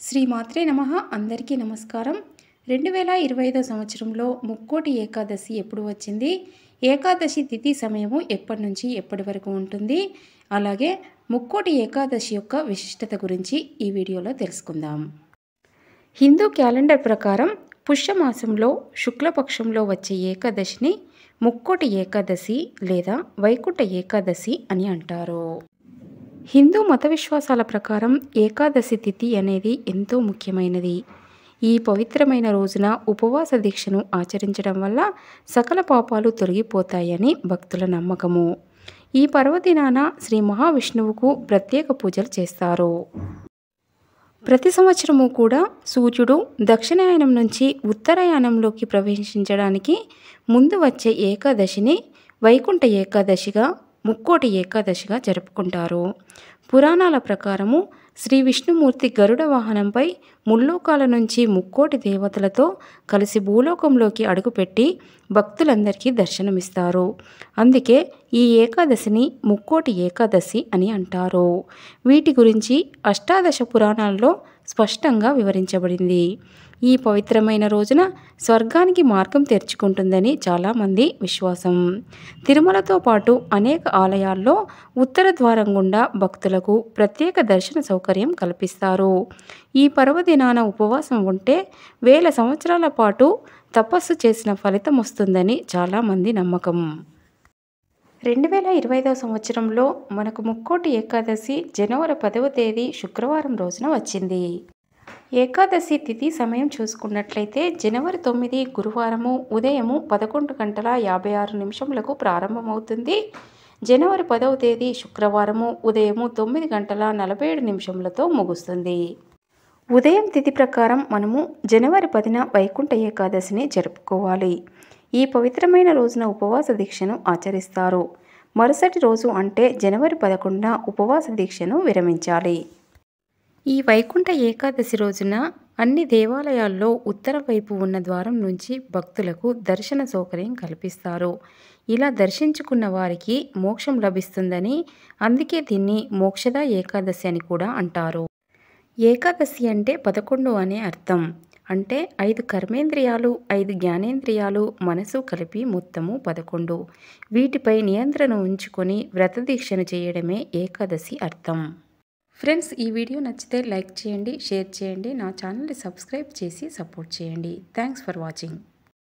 శ్రీమాత్రే నమః. అందరికీ నమస్కారం. 2025 సంవత్సరంలో ముక్కోటి ఏకాదశి ఎప్పుడు వచ్చింది? ఏకాదశి తిథి సమయము ఎప్పటి నుంచి ఎప్పటి వరకు ఉంటుంది? అలాగే ముక్కోటి ఏకాదశి యొక్క విశిష్టత గురించి ఈ వీడియోలో తెలుసుకుందాం. హిందూ క్యాలెండర్ ప్రకారం పుష్యమాసంలో శుక్లపక్షంలో వచ్చే ఏకాదశిని ముక్కోటి ఏకాదశి లేదా వైకుంఠ ఏకాదశి అని అంటారు. హిందూ మత విశ్వాసాల ప్రకారం ఏకాదశి తిథి అనేది ఎంతో ముఖ్యమైనది. ఈ పవిత్రమైన రోజున ఉపవాస దీక్షను ఆచరించడం వల్ల సకల పాపాలు తొలగిపోతాయని భక్తుల నమ్మకము. ఈ పర్వదినాన శ్రీ మహావిష్ణువుకు ప్రత్యేక పూజలు చేస్తారు. ప్రతి సంవత్సరము కూడా సూర్యుడు దక్షిణాయనం నుంచి ఉత్తరాయణంలోకి ప్రవేశించడానికి ముందు వచ్చే ఏకాదశిని వైకుంఠ ఏకాదశిగా, ముక్కోటి ఏకాదశిగా జరుపుకుంటారు. పురాణాల ప్రకారము శ్రీ విష్ణుమూర్తి గరుడ వాహనంపై ముల్లోకాల నుంచి ముక్కోటి దేవతలతో కలిసి భూలోకంలోకి అడుగుపెట్టి భక్తులందరికీ దర్శనమిస్తారు. అందుకే ఈ ఏకాదశిని ముక్కోటి ఏకాదశి అని అంటారు. వీటి గురించి అష్టాదశ పురాణాల్లో స్పష్టంగా వివరించబడింది. ఈ పవిత్రమైన రోజున స్వర్గానికి మార్గం తెరుచుకుంటుందని చాలామంది విశ్వాసం. తిరుమలతో పాటు అనేక ఆలయాల్లో ఉత్తర ద్వారం గుండా భక్తులకు ప్రత్యేక దర్శన సౌకర్యం కల్పిస్తారు. ఈ పర్వదినాన ఉపవాసం ఉంటే 1000 సంవత్సరాల పాటు తపస్సు చేసిన ఫలితం వస్తుందని చాలామంది నమ్మకం. 2025 సంవత్సరంలో మనకు ముక్కోటి ఏకాదశి జనవరి 10వ తేదీ శుక్రవారం రోజున వచ్చింది. ఏకాదశి తిథి సమయం చూసుకున్నట్లయితే జనవరి 9 గురువారము ఉదయము 11:56 ప్రారంభమవుతుంది. జనవరి 10వ తేదీ శుక్రవారము ఉదయము 9:47 ముగుస్తుంది. ఉదయం తిథి ప్రకారం మనము జనవరి 10న వైకుంఠ ఏకాదశిని జరుపుకోవాలి. ఈ పవిత్రమైన రోజున ఉపవాస దీక్షను ఆచరిస్తారు. మరుసటి రోజు అంటే జనవరి 11న ఉపవాస దీక్షను విరమించాలి. ఈ వైకుంఠ ఏకాదశి రోజున అన్ని దేవాలయాల్లో ఉత్తర వైపు ఉన్న ద్వారం నుంచి భక్తులకు దర్శన సౌకర్యం కల్పిస్తారు. ఇలా దర్శించుకున్న వారికి మోక్షం లభిస్తుందని, అందుకే దీన్ని మోక్షద ఏకాదశి అని కూడా అంటారు. ఏకాదశి అంటే 11 అనే అర్థం. అంటే 5 కర్మేంద్రియాలు, 5 జ్ఞానేంద్రియాలు, మనసు కలిపి మొత్తము 11. వీటిపై నియంత్రణ ఉంచుకొని వ్రతదీక్షను చేయడమే ఏకాదశి అర్థం. ఫ్రెండ్స్, ఈ వీడియో నచ్చితే లైక్ చేయండి, షేర్ చేయండి, నా ఛానల్ని సబ్స్క్రైబ్ చేసి సపోర్ట్ చేయండి. Thanks for watching.